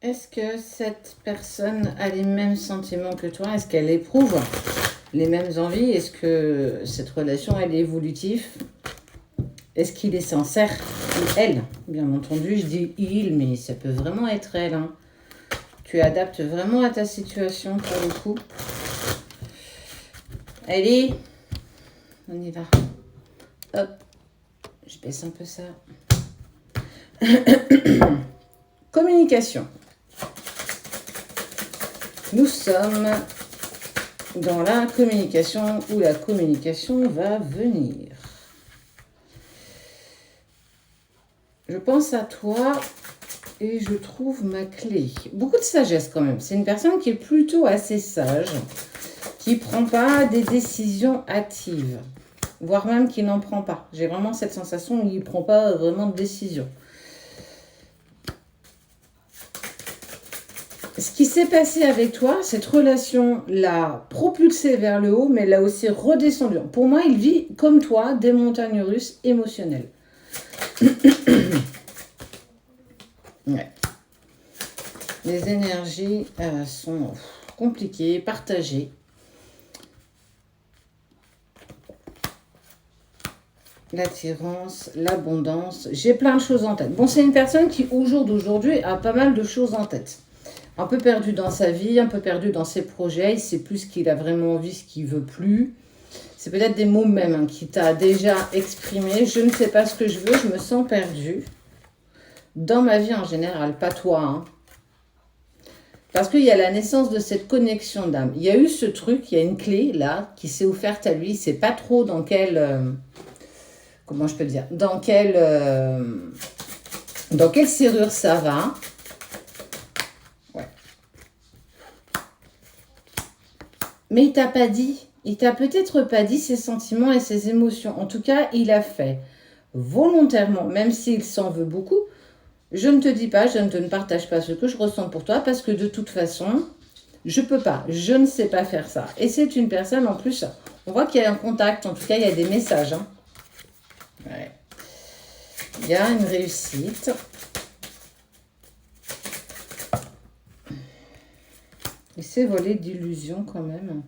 Est-ce que cette personne a les mêmes sentiments que toi? Est-ce qu'elle éprouve les mêmes envies? Est-ce que cette relation, elle est évolutive? Est-ce qu'il est sincère? Ou elle, bien entendu, je dis il, mais ça peut vraiment être elle, hein. Tu adaptes vraiment à ta situation pour le coup. Allez, on y va. Hop, je baisse un peu ça. Communication. Nous sommes dans la communication où la communication va venir. Je pense à toi et je trouve ma clé. Beaucoup de sagesse quand même. C'est une personne qui est plutôt assez sage, qui ne prend pas des décisions hâtives, voire même qui n'en prend pas. J'ai vraiment cette sensation où il ne prend pas vraiment de décision. Ce qui s'est passé avec toi, cette relation l'a propulsé vers le haut, mais l'a aussi redescendu. Pour moi, il vit comme toi des montagnes russes émotionnelles. Ouais. Les énergies sont compliquées, partagées. L'attirance, l'abondance. J'ai plein de choses en tête. Bon, c'est une personne qui, au jour d'aujourd'hui, a pas mal de choses en tête. Un peu perdu dans sa vie, un peu perdu dans ses projets. Il sait plus ce qu'il a vraiment envie, ce qu'il veut plus. C'est peut-être des mots même hein, qui t'a déjà exprimé. Je ne sais pas ce que je veux, je me sens perdue. Dans ma vie en général, pas toi. Hein. Parce qu'il y a la naissance de cette connexion d'âme. Il y a eu ce truc, il y a une clé là qui s'est offerte à lui. C'est pas trop dans quelle... comment je peux dire? Dans quelle serrure ça va? Ouais. Mais il t'a pas dit. Il t'a peut-être pas dit ses sentiments et ses émotions. En tout cas, il a fait volontairement, même s'il s'en veut beaucoup. Je ne te dis pas, je ne partage pas ce que je ressens pour toi parce que de toute façon, je peux pas, je ne sais pas faire ça. Et c'est une personne en plus, on voit qu'il y a un contact, en tout cas il y a des messages. Hein. Ouais. Il y a une réussite. Il s'est volé d'illusions quand même.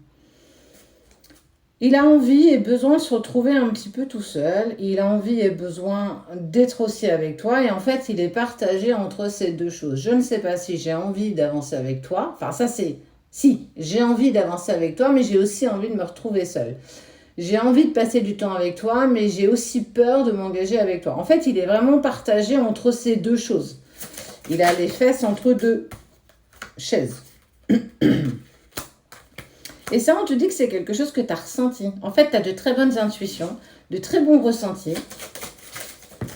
Il a envie et besoin de se retrouver un petit peu tout seul. Il a envie et besoin d'être aussi avec toi. Et en fait, il est partagé entre ces deux choses. Je ne sais pas si j'ai envie d'avancer avec toi. Enfin, ça c'est... Si, j'ai envie d'avancer avec toi, mais j'ai aussi envie de me retrouver seule. J'ai envie de passer du temps avec toi, mais j'ai aussi peur de m'engager avec toi. En fait, il est vraiment partagé entre ces deux choses. Il a les fesses entre deux chaises. Et ça, on te dit que c'est quelque chose que tu as ressenti. En fait, tu as de très bonnes intuitions, de très bons ressentis,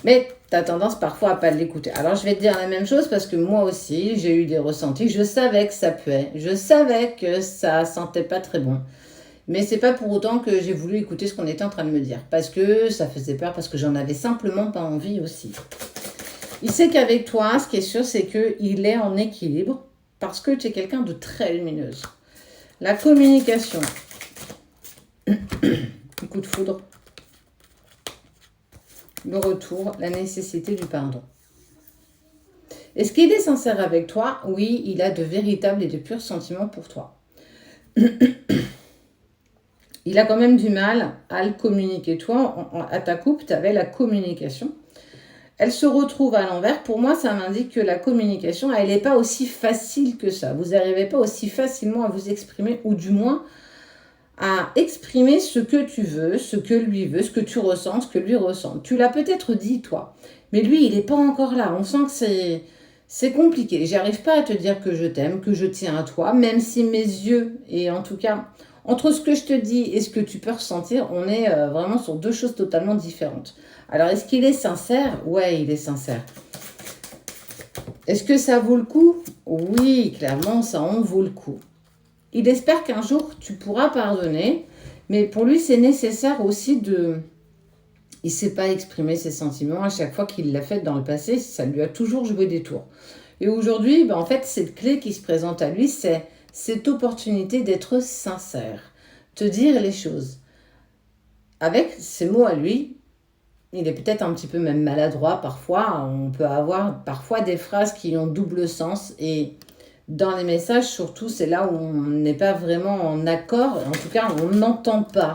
mais tu as tendance parfois à ne pas l'écouter. Alors, je vais te dire la même chose parce que moi aussi, j'ai eu des ressentis. Je savais que ça puait. Je savais que ça sentait pas très bon. Mais c'est pas pour autant que j'ai voulu écouter ce qu'on était en train de me dire. Parce que ça faisait peur, parce que j'en avais simplement pas envie aussi. Il sait qu'avec toi, ce qui est sûr, c'est qu'il est en équilibre parce que tu es quelqu'un de très lumineuse. La communication. Le coup de foudre. Le retour, la nécessité du pardon. Est-ce qu'il est sincère avec toi? Oui, il a de véritables et de purs sentiments pour toi. Il a quand même du mal à le communiquer. Toi, à ta coupe, tu avais la communication. Elle se retrouve à l'envers. Pour moi, ça m'indique que la communication, elle n'est pas aussi facile que ça. Vous n'arrivez pas aussi facilement à vous exprimer, ou du moins à exprimer ce que tu veux, ce que lui veut, ce que tu ressens, ce que lui ressent. Tu l'as peut-être dit, toi, mais lui, il n'est pas encore là. On sent que c'est compliqué. J'arrive pas à te dire que je t'aime, que je tiens à toi, même si mes yeux, et en tout cas, entre ce que je te dis et ce que tu peux ressentir, on est vraiment sur deux choses totalement différentes. Alors, est-ce qu'il est sincère? Ouais, il est sincère. Est-ce que ça vaut le coup? Oui, clairement, ça en vaut le coup. Il espère qu'un jour, tu pourras pardonner, mais pour lui, c'est nécessaire aussi de... Il ne sait pas exprimer ses sentiments. À chaque fois qu'il l'a fait dans le passé, ça lui a toujours joué des tours. Et aujourd'hui, en fait, cette clé qui se présente à lui, c'est cette opportunité d'être sincère, te dire les choses. Avec ses mots à lui, il est peut-être un petit peu même maladroit parfois. On peut avoir parfois des phrases qui ont double sens. Et dans les messages, surtout, c'est là où on n'est pas vraiment en accord. En tout cas, on n'entend pas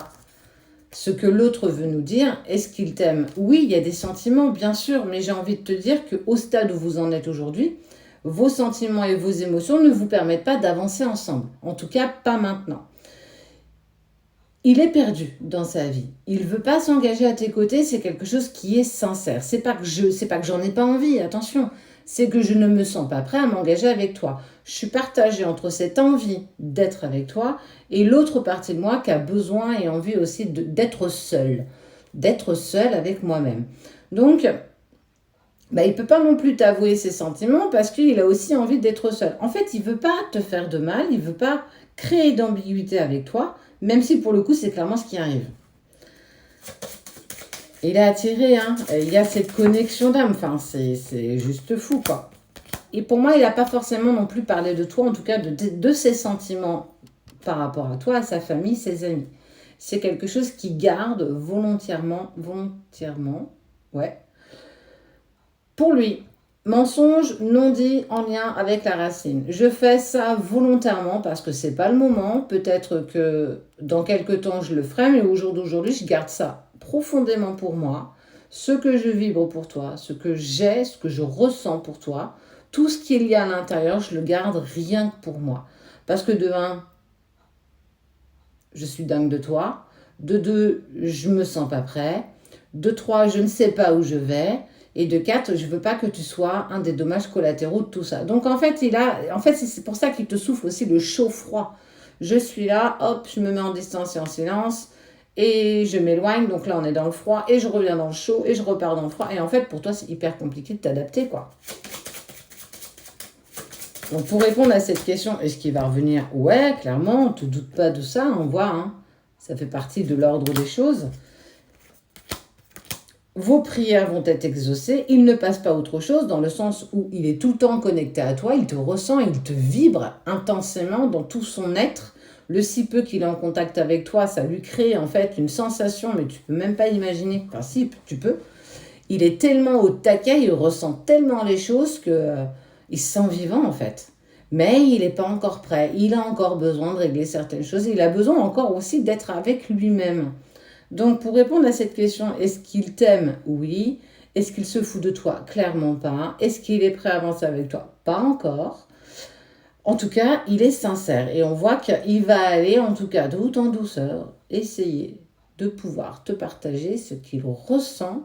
ce que l'autre veut nous dire. Est-ce qu'il t'aime? Oui, il y a des sentiments, bien sûr, mais j'ai envie de te dire qu'au stade où vous en êtes aujourd'hui, vos sentiments et vos émotions ne vous permettent pas d'avancer ensemble. En tout cas, pas maintenant. Il est perdu dans sa vie. Il ne veut pas s'engager à tes côtés, c'est quelque chose qui est sincère. C'est pas que j'en ai pas envie, attention. C'est que je ne me sens pas prêt à m'engager avec toi. Je suis partagée entre cette envie d'être avec toi et l'autre partie de moi qui a besoin et envie aussi d'être seule. D'être seule avec moi-même. Donc, il ne peut pas non plus t'avouer ses sentiments parce qu'il a aussi envie d'être seul. En fait, il ne veut pas te faire de mal, il ne veut pas créer d'ambiguïté avec toi, même si pour le coup, c'est clairement ce qui arrive. Il est attiré, hein. Il y a cette connexion d'âme, enfin, c'est juste fou, quoi. Et pour moi, il n'a pas forcément non plus parlé de toi, en tout cas de ses sentiments par rapport à toi, à sa famille, ses amis. C'est quelque chose qu'il garde volontairement, ouais, pour lui. Mensonge non dit en lien avec la racine. Je fais ça volontairement parce que c'est pas le moment. Peut-être que dans quelques temps je le ferai, mais au jour d'aujourd'hui, je garde ça profondément pour moi. Ce que je vibre pour toi, ce que j'ai, ce que je ressens pour toi, tout ce qu'il y a à l'intérieur, je le garde rien que pour moi. Parce que de un, je suis dingue de toi. De deux, je me sens pas prêt. De trois, je ne sais pas où je vais. Et de 4, je ne veux pas que tu sois un des dommages collatéraux de tout ça. Donc en fait, c'est pour ça qu'il te souffle aussi le chaud-froid. Je suis là, hop, je me mets en distance et en silence, et je m'éloigne. Donc là, on est dans le froid, et je reviens dans le chaud, et je repars dans le froid. Et en fait, pour toi, c'est hyper compliqué de t'adapter, quoi. Donc pour répondre à cette question, est-ce qu'il va revenir? Ouais, clairement, on ne te doute pas de ça, on voit, hein. Ça fait partie de l'ordre des choses. Vos prières vont être exaucées, il ne passe pas autre chose dans le sens où il est tout le temps connecté à toi, il te ressent, il te vibre intensément dans tout son être. Le si peu qu'il est en contact avec toi, ça lui crée en fait une sensation, mais tu peux même pas imaginer, enfin si, tu peux. Il est tellement au taquet, il ressent tellement les choses que il se sent vivant en fait. Mais il n'est pas encore prêt, il a encore besoin de régler certaines choses, il a besoin encore aussi d'être avec lui-même. Donc, pour répondre à cette question, est-ce qu'il t'aime? Oui. Est-ce qu'il se fout de toi? Clairement pas. Est-ce qu'il est prêt à avancer avec toi? Pas encore. En tout cas, il est sincère et on voit qu'il va aller, en tout cas, de haut en douceur, essayer de pouvoir te partager ce qu'il ressent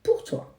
pour toi.